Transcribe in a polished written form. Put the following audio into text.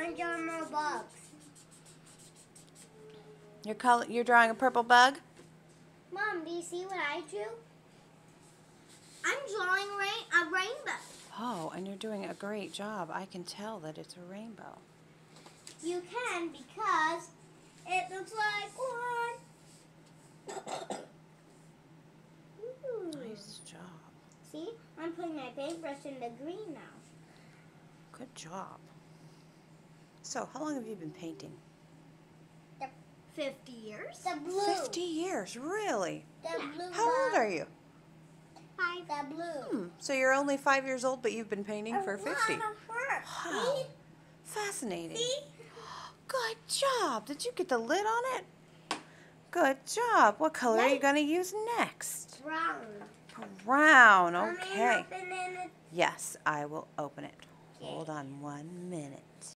orange on my box. You're drawing a purple bug? Mom, do you see what I drew? I'm drawing a rainbow. Oh, and you're doing a great job. I can tell that it's a rainbow. You can because it looks like one. Nice job. See, I'm putting my paintbrush in the green now. Good job. So, how long have you been painting? 50 years. The blue. 50 years, really? The blue. How old are you? 5. The blue. So you're only 5 years old, but you've been painting for 50. Wow. See? Fascinating. See? Good job. Did you get the lid on it? Good job. What color are you going to use next? Brown. Brown. Mommy, Okay. open it. Yes, I will open it. Hold on 1 minute.